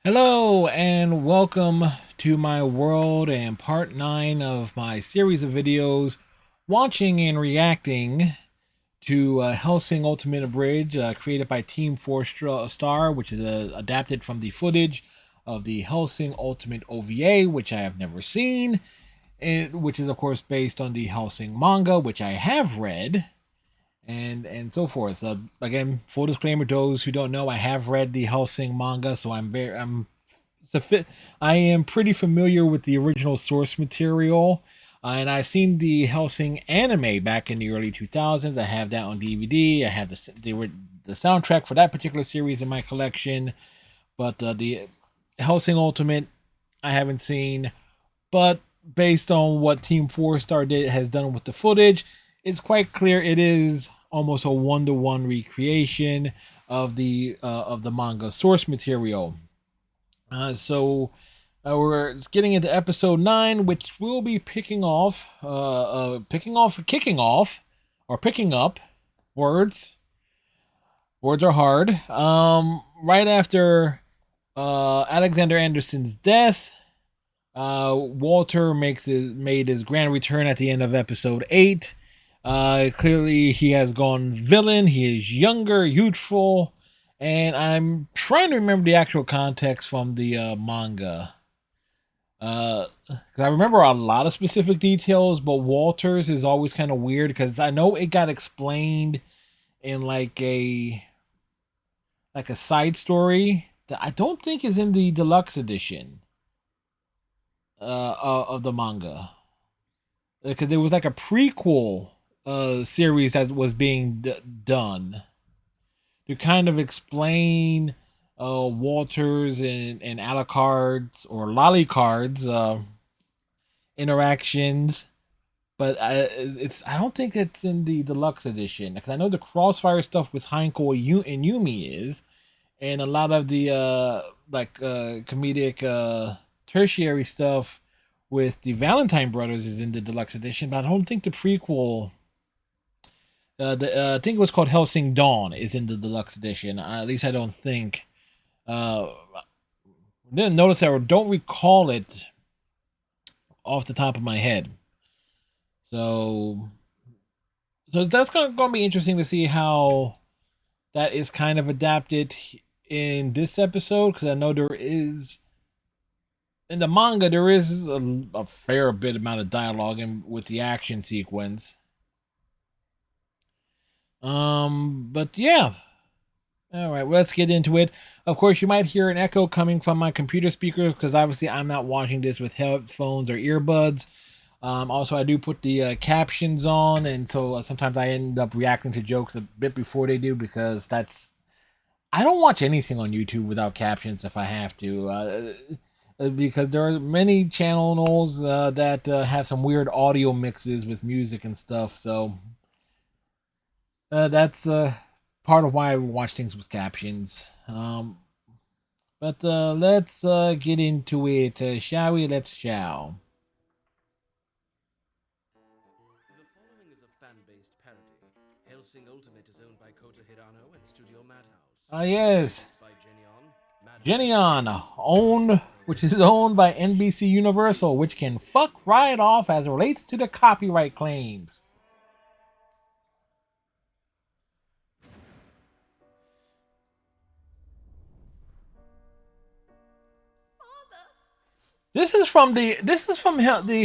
Hello and welcome to my world and part 9 of my series of videos watching and reacting to Hellsing Ultimate Abridged, created by Team 4 Star, which is adapted from the footage of the Hellsing Ultimate OVA, which I have never seen, which is of course based on the Hellsing manga, which I have read, and so forth. Again, full disclaimer: those who don't know, I have read the Hellsing manga, so I am pretty familiar with the original source material, and I've seen the Hellsing anime back in the early 2000s. I have that on DVD. I have the soundtrack for that particular series in my collection, but the Hellsing Ultimate I haven't seen. But based on what Team 4 Star has done with the footage, it's quite clear it is almost a one-to-one recreation of the manga source material. So we're getting into episode 9, which will be picking up words. Words are hard. Right after Alexander Anderson's death, Walter made his grand return at the end of episode 8. Clearly, he has gone villain. He is younger, youthful, and I'm trying to remember the actual context from the manga. Because I remember a lot of specific details, but Walter's is always kind of weird because I know it got explained in like a side story that I don't think is in the deluxe edition of the manga, because there was like a prequel series that was being done to kind of explain Walters and Alucard's or Lollicard's interactions, but I don't think it's in the deluxe edition, because I know the Crossfire stuff with Heinkel and Yumi is, and a lot of the comedic tertiary stuff with the Valentine brothers is in the deluxe edition, but I don't think the prequel. I think it was called Hellsing Dawn is in the deluxe edition. At least I don't think. Didn't notice that or don't recall it off the top of my head. So that's going to be interesting to see how that is kind of adapted in this episode, because I know there is in the manga there is a fair bit amount of dialogue with the action sequence. But yeah. All right, well, let's get into it. Of course, you might hear an echo coming from my computer speakers because obviously I'm not watching this with headphones or earbuds. Also, I do put the captions on, and so sometimes I end up reacting to jokes a bit before they do, because I don't watch anything on YouTube without captions if I have to, because there are many channels that have some weird audio mixes with music and stuff. So that's part of why I watch things with captions. But let's get into it, shall we? Let's shall. The following is a fan-based parody. Hellsing Ultimate is owned by Kota Hirano and Studio Madhouse. Ah, yes. By Genion, which is owned by NBC Universal, which can fuck right off as it relates to the copyright claims. This is from the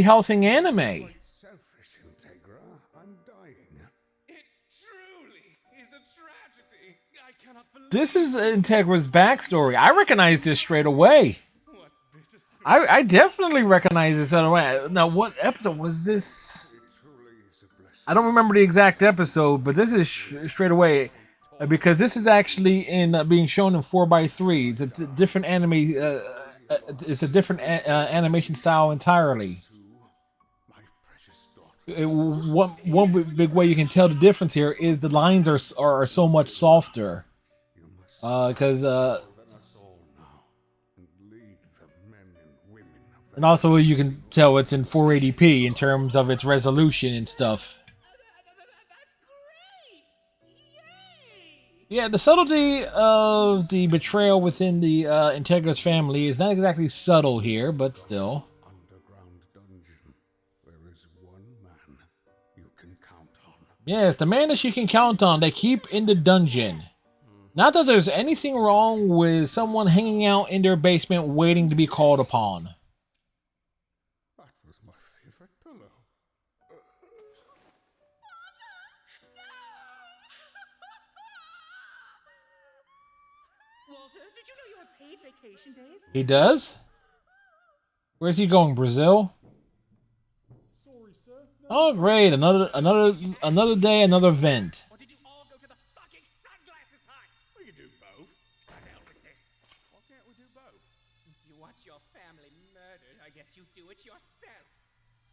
Hellsing anime. Selfish, Integra. I'm dying. It truly is a tragedy. I cannot believe This is Integra's backstory. I recognize this straight away. what bittersweet. I definitely recognize this straight away. Now, what episode was this? It truly is a blessing. I don't remember the exact episode, but this is straight away, because this is actually in being shown in 4x3. It's a different anime. It's a different animation style entirely. My precious daughter. One big way you can tell the difference here is the lines are so much softer. You must Because govern us all now and lead the men and women of the and also you can tell it's in 480p in terms of its resolution and stuff. That's great! Yay! Yeah, the subtlety of the betrayal within the Integra's family is not exactly subtle here, but still. Underground dungeon. There is one man you can count on. Yes, the man that she can count on, they keep in the dungeon. Not that there's anything wrong with someone hanging out in their basement waiting to be called upon. That was my favorite pillow. Walter, did you know you have paid vacation days? He does? Where's he going? Brazil? Oh, great! Another day, another vent. Or did you all go to the fucking sunglasses hut? We can do both. To hell with this. Why can't we do both? If you want your family murdered, I guess you do it yourself.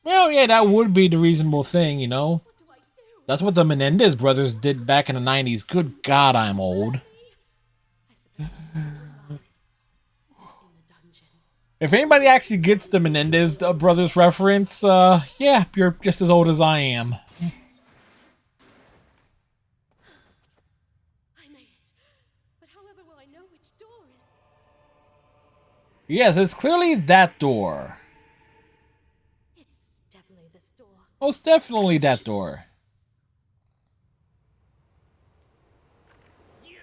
Well, yeah, that would be the reasonable thing, you know. What do I do? That's what the Menendez brothers did back in the 90s. Good God, I'm old. I suppose I will last in the dungeon. If anybody actually gets the Menendez brothers reference, yeah, you're just as old as I am. I made it. But however will I know which door is? Yes, it's clearly that door. It's definitely this door. Most definitely that door. You!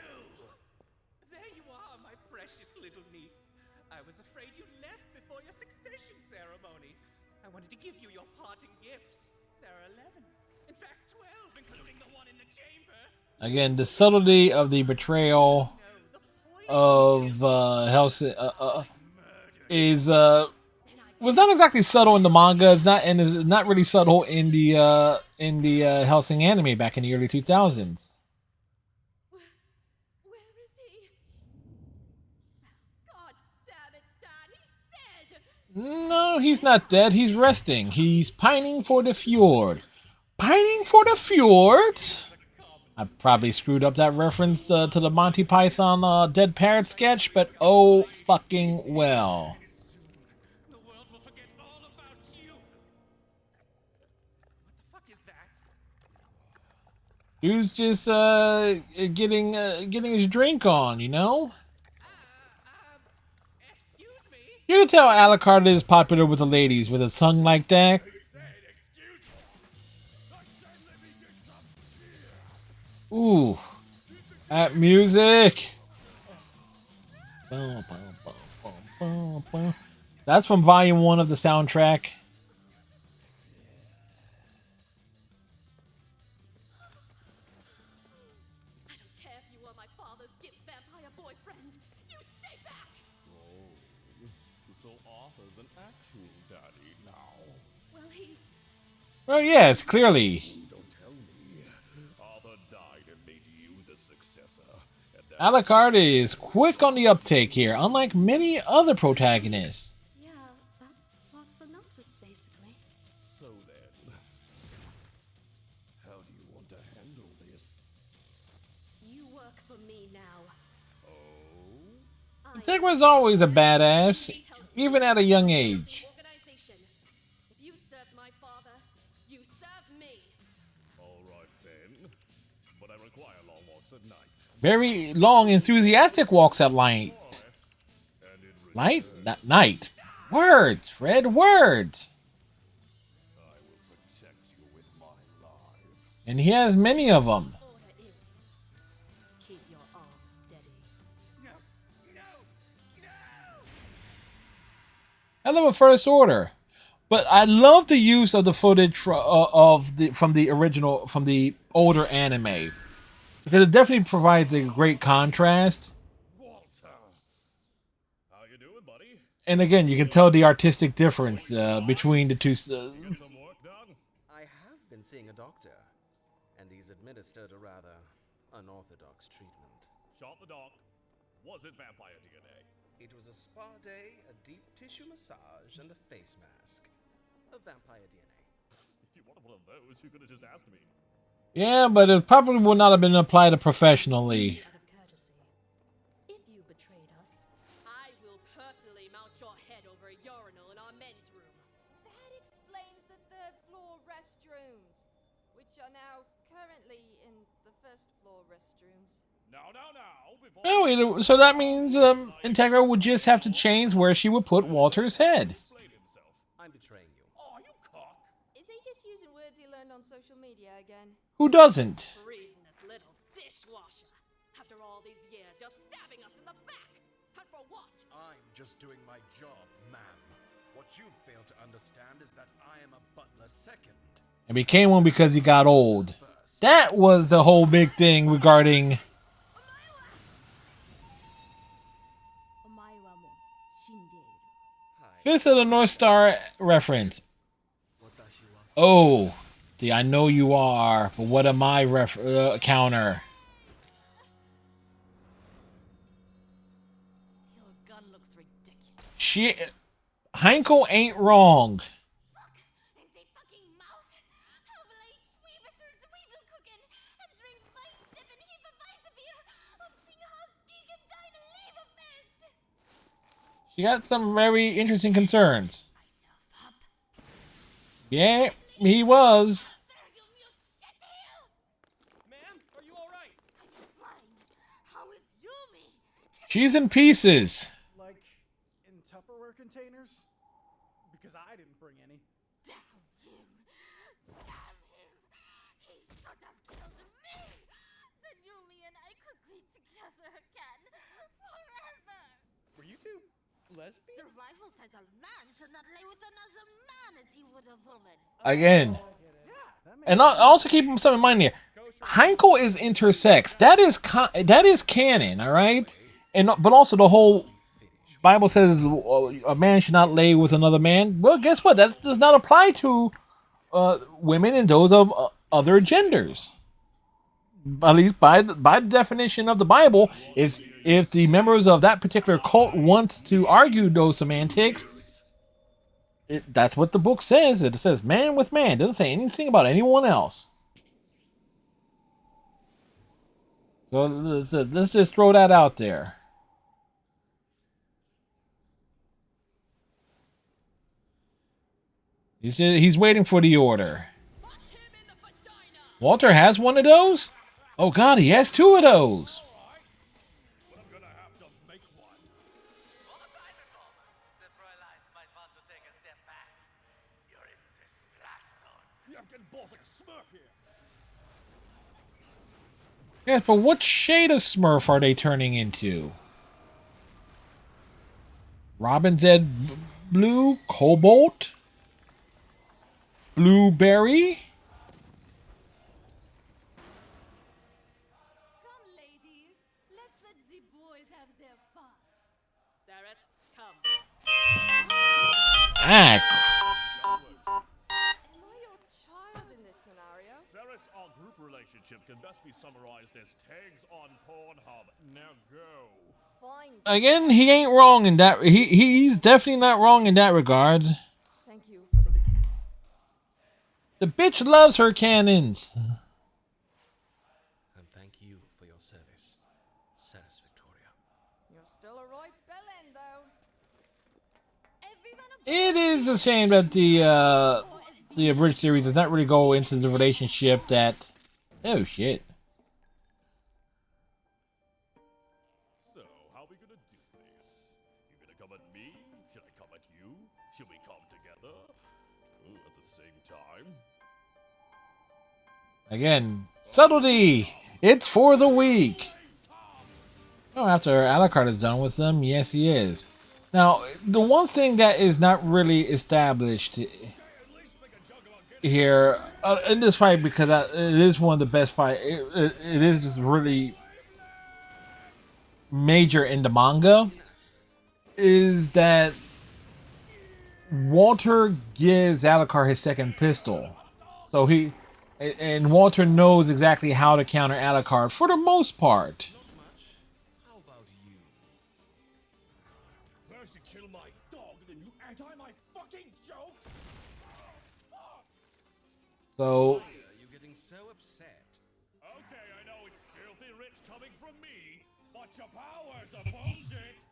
There you are, my precious little niece. I was afraid you left before your succession ceremony. I wanted to give you your parting gifts. There are 11. In fact, 12, including the one in the chamber. Again, the subtlety of the betrayal No, the point of Hellsing murder. is was not exactly subtle in the manga. It's not, and is not really subtle in the Hellsing anime back in the early 2000s. Where is he? God damn it, Dad, he's dead! No, he's not dead. He's resting. He's pining for the fjord. Pining for the fjord? I probably screwed up that reference to the Monty Python Dead Parrot sketch, but oh fucking well. The world will forget all about you. What the fuck is that? Dude's just getting his drink on, you know? Excuse me? You can tell Alucard is popular with the ladies with a tongue like that. Ooh, that music. That's from Volume 1 of the soundtrack. I don't care if you were my father's gift vampire boyfriend. You stay back! So Arthur's an actual daddy now. Well, he... Well, yes, clearly. Don't tell me. Arthur died and made you the successor. And that Alucard is quick on the uptake here, unlike many other protagonists. Yeah, that's the plot synopsis, basically. So then, how do you want to handle this? You work for me now. Oh? Integra's always a badass, even at a young age. Organization. If you served my father, you serve me. All right then. But I require long walks at night. Very long, enthusiastic walks at light. And in return, Light? Not night. Words, Fred, words. I will protect you with my lives. And he has many of them. Order is keep your arms steady. No, no, no! I love a first order, but I love the use of the footage from the older anime, because it definitely provides a great contrast. Walter! How you doing, buddy? And again, you can tell the artistic difference between the two. Get some work done? I have been seeing a doctor, and he's administered a rather unorthodox treatment. Shot the dog. Was it vampire DNA? It was a spa day, a deep tissue massage, and a face mask. A vampire DNA. If you wanted one of those, you could have just asked me. Yeah, but it probably would not have been applied professionally. Out of courtesy. If you betrayed us, I will personally mount your head over a urinal in our men's room. That explains the third floor restrooms, which are now currently in the first floor restrooms. Oh, wait, so that means Integra would just have to change where she would put Walter's head. I'm betraying you. Is he just using words he learned on social media again? Who doesn't? Treasonous little dishwasher. After all these years, you're stabbing us in the back. And for what? I'm just doing my job, ma'am. What you fail to understand is that I am a butler second. And became one because he got old. That was the whole big thing regarding Fist of the North Star reference. Oh, the I know you are, but what am I counter? Your gun looks ridiculous. Heinkel ain't wrong. She got some very interesting concerns. Yeah, he was. Ma'am, are you alright? How is Yumi? She's in pieces. Like, in Tupperware containers? Because I didn't bring any. Damn him! Damn him! He should have killed me! Then Yumi and I could be together again forever! Were you two lesbian? Survival says a man should not lay with another man as he would a woman. Again. And I also keep something in mind here. Heinkel is intersex. That is canon, all right? And but also the whole Bible says a man should not lay with another man. Well, guess what? That does not apply to women and those of other genders. At least by the definition of the Bible, is if the members of that particular cult want to argue those semantics, that's what the book says. It says man with man. It doesn't say anything about anyone else. So let's just throw that out there. He's waiting for the order. Walter has one of those? Oh god, he has two of those. But I'm gonna have to make one. Yeah, I'm getting balls like a smurf here. Yes, but what shade of Smurf are they turning into? Robin Z Blue? Cobalt? Blueberry? Come, ladies. Let's let the boys have their fun. Saris, come. Ah, Am I your child in this scenario? Ferris, our group relationship can best be summarized as tags on Pornhub. Now go. Fine. again, he ain't wrong in that. He's definitely not wrong in that regard. Thank you for the cannons. The bitch loves her cannons. And thank you for your service, Saris Victoria. You're still a right bellend, though. It is a shame that the Abridged series does not really go into the relationship that. Oh shit. So, how are we gonna do this? You gonna come at me? Should I come at you? Should we come together? Ooh, at the same time? Again, subtlety. It's for the weak. Oh, after Alucard is done with them, yes, he is. Now, the one thing that is not really established here in this fight, because it is one of the best fights, it is just really major in the manga, is that Walter gives Alucard his second pistol. So and Walter knows exactly how to counter Alucard for the most part. How about you? First you kill my dog, then you anti my fucking joke? So You're getting so upset. Okay, I know it's filthy rich coming from me, but your powers are bullshit.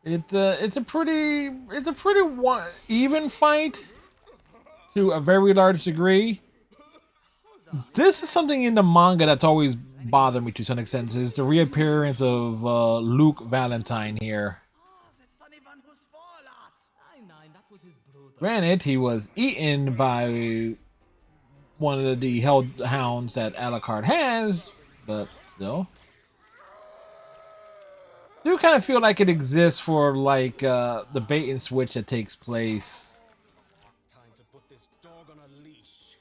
it's a pretty even fight to a very large degree. this is something in the manga that's always bothered me to some extent, is the reappearance of Luke Valentine here. Granted, he was eaten by one of the hellhounds that Alucard has, but still. I do kind of feel like it exists for like the bait and switch that takes place. Time to put this dog on a leash.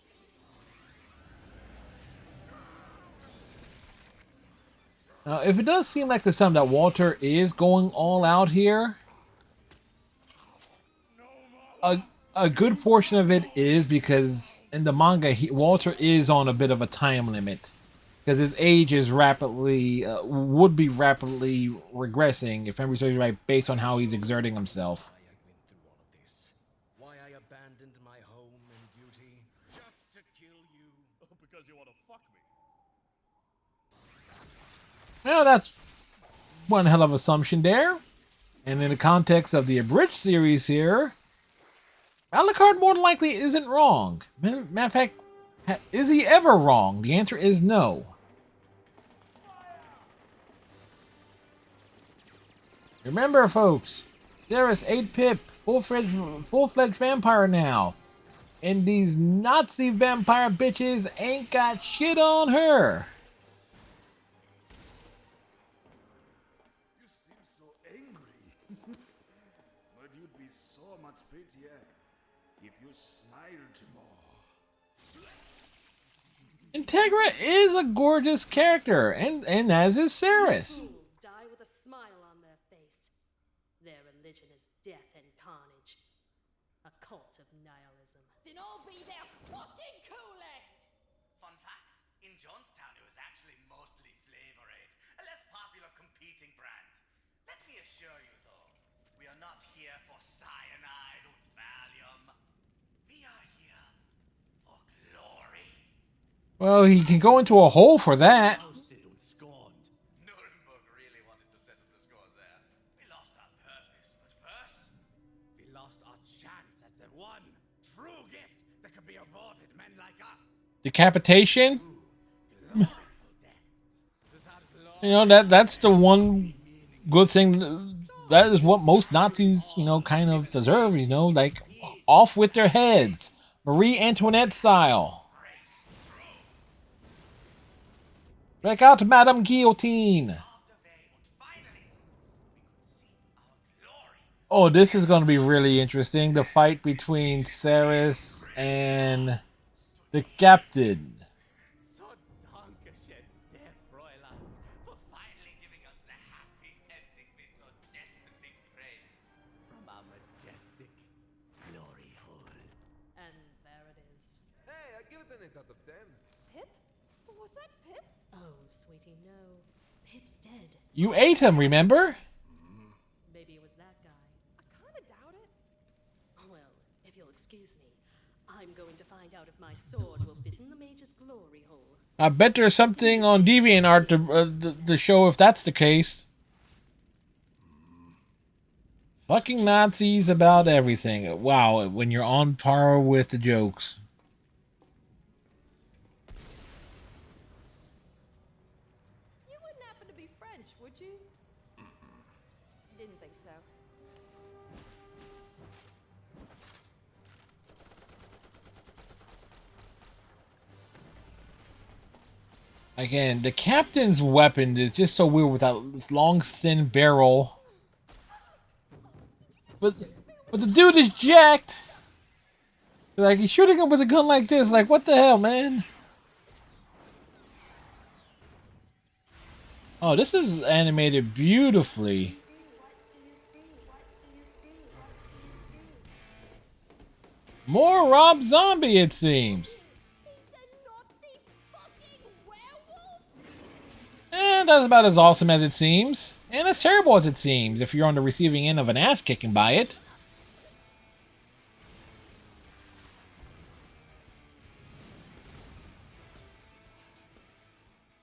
Now, if it does seem like the sound that Walter is going all out here, a good portion of it is because in the manga, Walter is on a bit of a time limit. Because his age is would be rapidly regressing, if memory serves right, based on how he's exerting himself. Why I went through all of this. Why I abandoned my home and duty. Just to kill you. Because you want to fuck me. Well, that's one hell of an assumption there. And in the context of the Abridged series here, Alucard more than likely isn't wrong. Matter of fact, is he ever wrong? The answer is no. Remember, folks, Ceres ate Pip, full-fledged vampire now. And these Nazi vampire bitches ain't got shit on her. You seem so angry. But you'd be so much prettier if you smiled more. Integra is a gorgeous character, and as is Ceres. Fools die with a smile on their face. Their religion is death and carnage. A cult of nihilism. Then I'll be their fucking Kool-Aid! Fun fact, in Johnstown it was actually mostly Flavor Aid, a less popular competing brand. Let me assure you though, we are not here for cyanide or Valium. We are here for glory. Well, he can go into a hole for that. Nuremberg really wanted to settle the score there. We lost our purpose, but first, We lost our chance at the one true gift that could be awarded men like us. Decapitation. Gloriful death. You know, that's the one good thing. That is what most Nazis, kind of deserve. Like off with their heads, Marie Antoinette style. Break out, Madame Guillotine. after they and finally, we could see our glory. Oh, this is going to be really interesting. The fight between Ceres and the Captain. So dankeschön, der Fräulein. For finally giving us the happy ending we so desperately craved. From our majestic glory hole. And there it is. Hey, I give it an 8 out of 10. Pip? Was that Pip? Oh, sweetie, no. Pip's dead. You ate him, remember? Maybe it was that guy. I kinda doubt it. Well, if you'll excuse me, I'm going to find out if my sword will fit in the mage's glory hole. I bet there's something on DeviantArt to show if that's the case. Fucking Nazis about everything. Wow, when you're on par with the jokes. You wouldn't happen to be French, would you? Didn't think so. Again, the captain's weapon is just so weird with that long, thin barrel. But the dude is jacked. Like, he's shooting him with a gun like this. Like, what the hell, man? Oh, this is animated beautifully. More Rob Zombie, it seems. He's a Nazi fucking werewolf! And that's about as awesome as it seems. And as terrible as it seems, if you're on the receiving end of an ass kicking by it.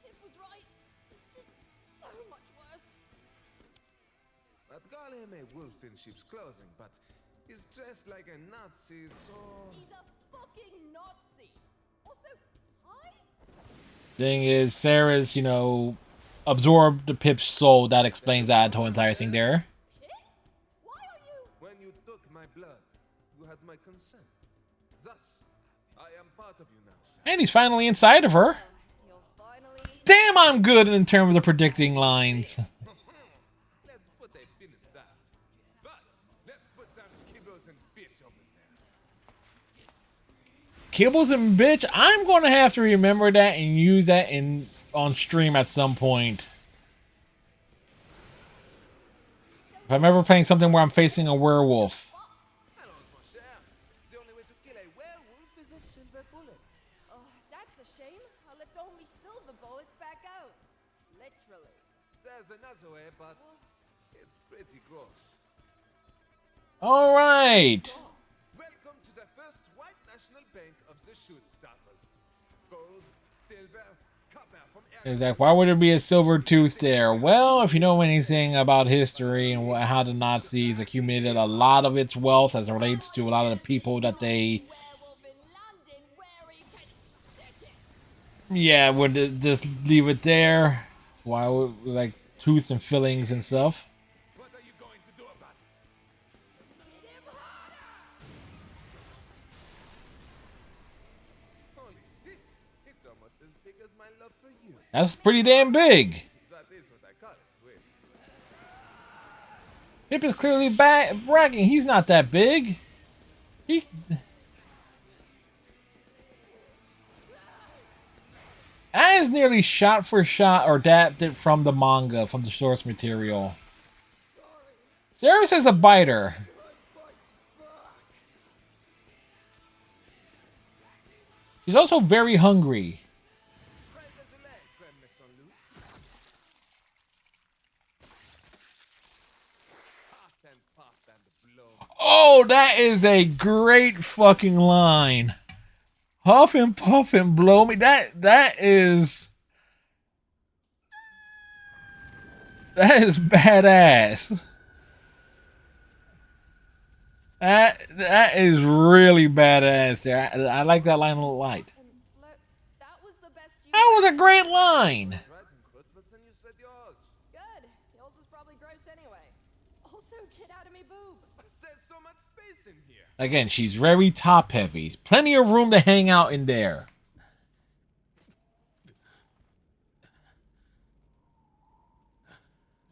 Pip was right. This is so much worse. That guy made wolf in sheep's clothing, but he's dressed like a Nazi, so... He's a fucking Nazi. Also, hi, Thing is, Sarah's, you know, absorbed the Pip's soul. That explains that whole entire thing there. Why are you? When you took my blood, you had my consent. Thus, I am part of you now, sir. And he's finally inside of her. You'll finally. Damn, I'm good in terms of predicting lines. Let's put a pin in that. First, let's put down Kibbles and Bitch over there. Kibbles and bitch, I'm gonna have to remember that and use that in on stream at some point. If I'm ever playing something where I'm facing a werewolf. Allons, mon cher. The only way to kill a werewolf is a silver bullet. Oh, that's a shame. I left all me silver bullets back out. Literally. There's another way, but it's pretty gross. All right. Welcome to the first white national bank of the Schutzstaffel. Gold, silver, copper from Is that why would there be a silver tooth there? Well, if you know anything about history and how the Nazis accumulated a lot of its wealth as it relates to a lot of the people that they, Werewolf in London where he can stick it. yeah, would just leave it there. Why would, like, tooth and fillings and stuff? What are you going to do about it? Hit him harder! Holy shit! It's almost as big as my love for you. That's pretty damn big. That is what I call it. Wait. Pip is clearly bragging. He's not that big. He. That is nearly shot for shot or adapted from the manga, from the source material. Sarah says a biter. She's also very hungry. Try it as a leg, Grand Maison Loup. Puff and blow. Oh, that is a great fucking line. Huff and puff and blow me. That is badass. That is really badass there. I like that line a lot. That was the best you. That was a great line. Writing good, but then you said yours. Good. Yours was probably gross anyway. Also, get out of me boob. There's so much space in here. Again, she's very top heavy. Plenty of room to hang out in there.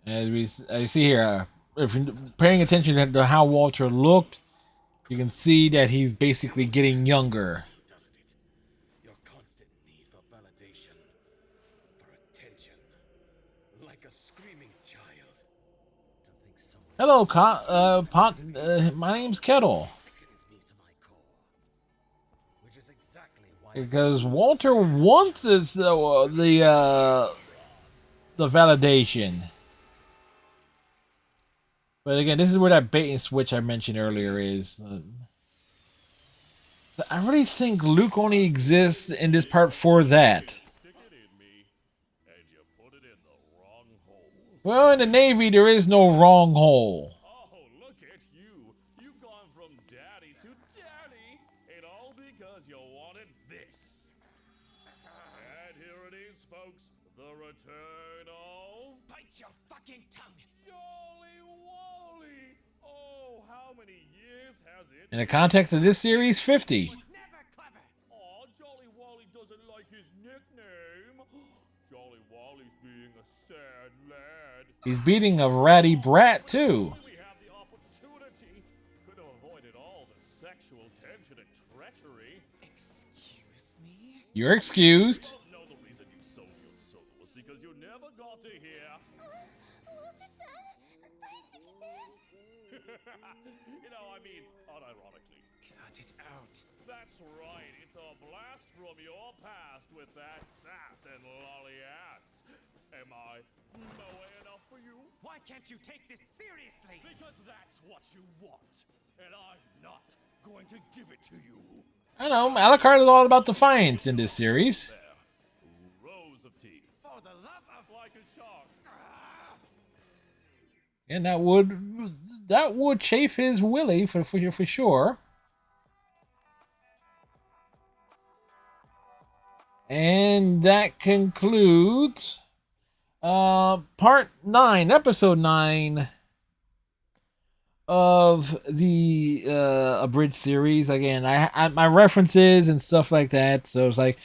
As we see here, if you're paying attention to how Walter looked, you can see that he's basically getting younger. Doesn't it? Your constant need for validation, for attention, like a screaming child. To think someone Hello, my name's Kettle. sickens me to my core. Which is exactly why Because Walter wants the validation. But again, this is where that bait and switch I mentioned earlier is. I really think Luke only exists in this part for that. Stick it in me, and you put it in the wrong hole. Well, in the Navy, there is no wrong hole. Oh, look at you. You've gone from daddy to daddy, and all because you wanted this. And here it is, folks. The return of... Bite your fucking tongue! Jolly Wally! Oh, how many years has it In the context of this series, 50. Never clever! Aw, Jolly Wally doesn't like his nickname. Jolly Wally's being a sad lad. He's beating a ratty brat, too. We had the opportunity. Could have avoided all the sexual tension and treachery. Excuse me? You're excused. No, the reason you sold your soul was because you never got to hear. Walter-san, daisy this. You know, I mean, unironically. Cut it out. That's right, it's a blast from your past with that sass and lolly ass. Am I moe enough for you? Why can't you take this seriously? Because that's what you want, and I'm not going to give it to you. I know, Alucard is all about defiance in this series. There, rows of teeth, For the love of... like a shark. And that would chafe his willy for sure. And that concludes part 9, episode 9 of the abridged series. Again, I my references and stuff like that. So it's like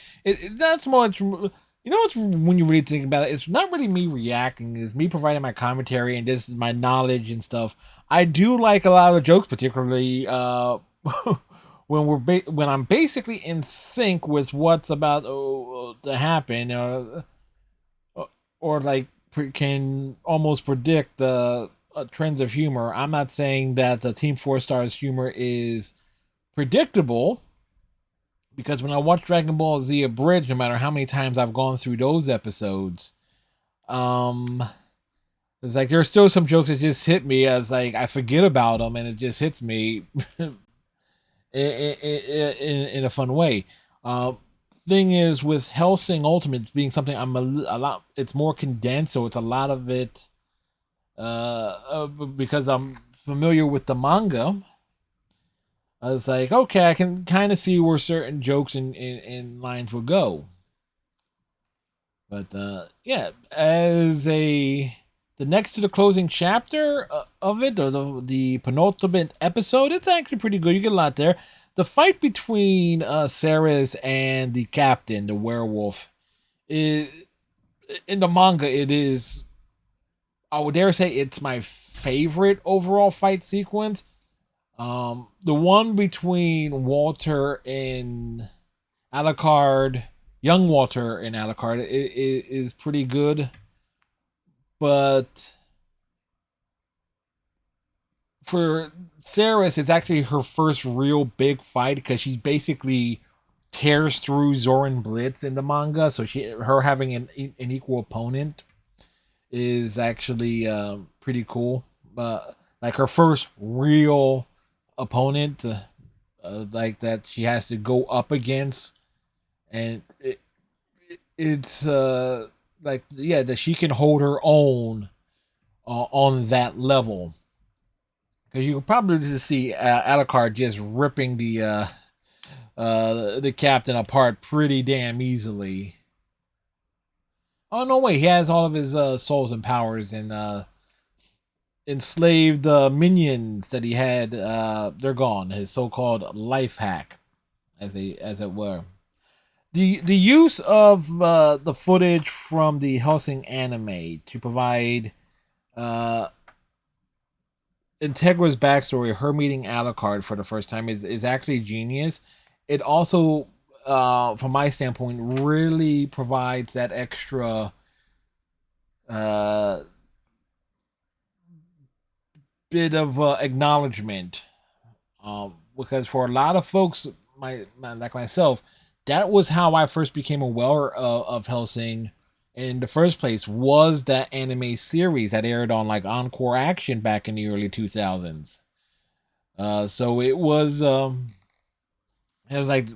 that's much. You know, it's when you really think about it, it's not really me reacting. It's me providing my commentary and this is my knowledge and stuff. I do like a lot of the jokes, particularly when I'm basically in sync with what's about to happen, or like can almost predict the trends of humor. I'm not saying that the Team Four Stars humor is predictable, because when I watch Dragon Ball Z Abridged, no matter how many times I've gone through those episodes, um, it's like there's still some jokes that just hit me as like I forget about them and it just hits me in a fun way. Uh, Thing is with Hellsing Ultimate being something a lot, it's more condensed, so it's a lot of it. Because I'm familiar with the manga, I was like, okay, I can kind of see where certain jokes and lines will go. But yeah, as the next to the closing chapter of it, or the penultimate episode, it's actually pretty good. You get a lot there. The fight between Ceres and the captain, the werewolf, is in the manga. It is, I would dare say, it's my favorite overall fight sequence. The one between Walter and Alucard, young Walter and Alucard, is pretty good, but for Ceres, it's actually her first real big fight because she basically tears through Zoran Blitz in the manga. So her having an equal opponent is actually pretty cool. Like her first real opponent, like that she has to go up against, and it's like, yeah, that she can hold her own on that level. Because you can probably just see Alucard just ripping the captain apart pretty damn easily. Oh no, wait, he has all of his souls and powers and enslaved minions that he had. They're gone. His so-called life hack, as it were. The use of the footage from the Hellsing anime to provide uh, Integra's backstory, her meeting Alucard for the first time, is actually genius. It also, from my standpoint, really provides that extra uh, bit of acknowledgement. Because for a lot of folks, like myself, that was how I first became aware of Hellsing in the first place. Was that anime series that aired on like Encore Action back in the early 2000s? So it was like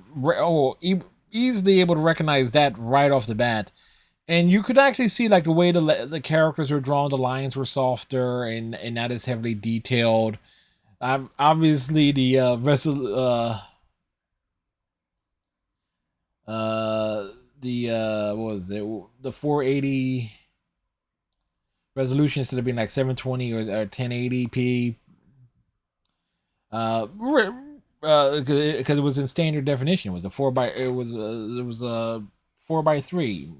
easily able to recognize that right off the bat. And you could actually see like the way the characters were drawn, the lines were softer, and not as heavily detailed. Obviously, the what was it? The 480 resolution instead of being like 720 or 1080p. Because it was in standard definition. It was a 4:3.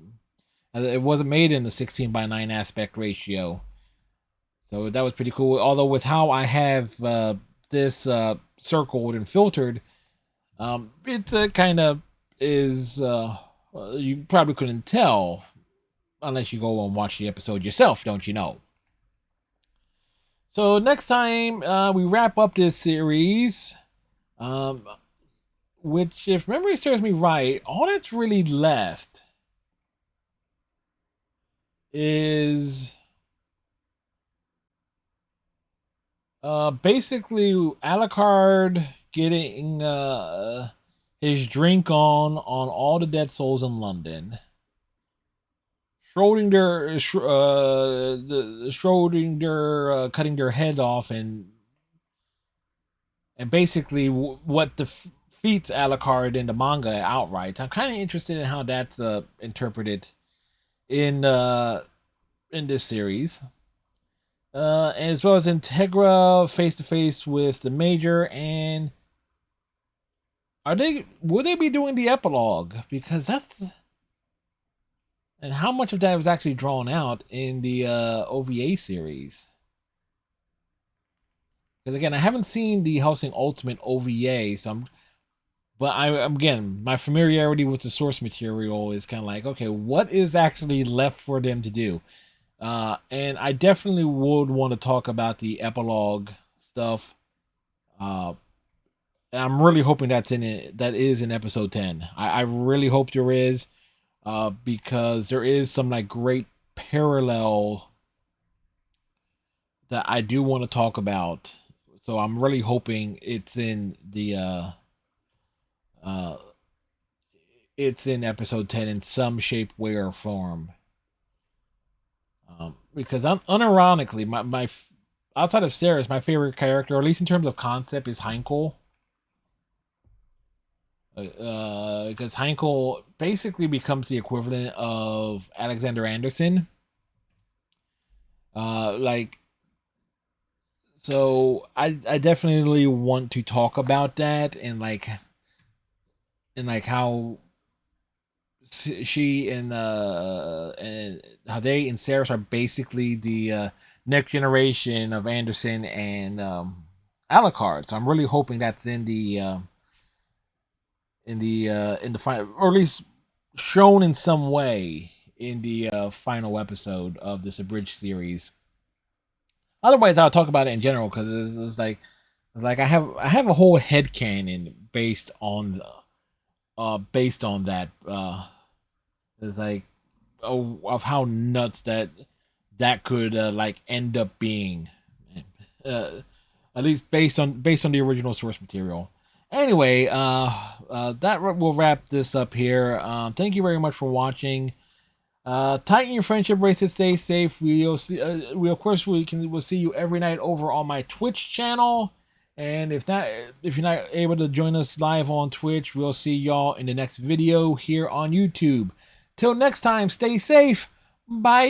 It wasn't made in the 16:9 aspect ratio. So that was pretty cool. Although with how I have this circled and filtered, it kind of is. You probably couldn't tell unless you go and watch the episode yourself, don't you know? So next time we wrap up this series, which, if memory serves me right, all that's really left is basically Alucard getting his drink on all the dead souls in London. Schrodinger cutting their head off, and basically what the defeats Alucard in the manga outright. So I'm kind of interested in how that's interpreted in this series. And as well as Integra face to face with the Major, and will they be doing the epilogue? Because that's, and how much of that was actually drawn out in the OVA series? Because again, I haven't seen the Hellsing Ultimate OVA, so I'm again, my familiarity with the source material is kind of like, okay, what is actually left for them to do? And I definitely would want to talk about the epilogue stuff. I'm really hoping that's in it. That is in episode 10. I really hope there is, because there is some like great parallel that I do want to talk about. So I'm really hoping it's in the it's in episode 10 in some shape, way, or form. Because unironically, my outside of Ceres, my favorite character, or at least in terms of concept, is Heinkel. Because Heinkel basically becomes the equivalent of Alexander Anderson. Like, so I definitely want to talk about that, and how she and how they and Ceres are basically the next generation of Anderson and Alucard. So I'm really hoping that's in the final, or at least shown in some way in the final episode of this abridged series. Otherwise, I'll talk about it in general, because it's like I have a whole headcanon based on that. It's like, of how nuts that could like end up being, at least based on the original source material. Anyway, that will wrap this up here. Thank you very much for watching. Tighten your friendship bracelets. Stay safe. We'll see. We'll see you every night over on my Twitch channel. And if you're not able to join us live on Twitch, we'll see y'all in the next video here on YouTube. Till next time, stay safe. Bye.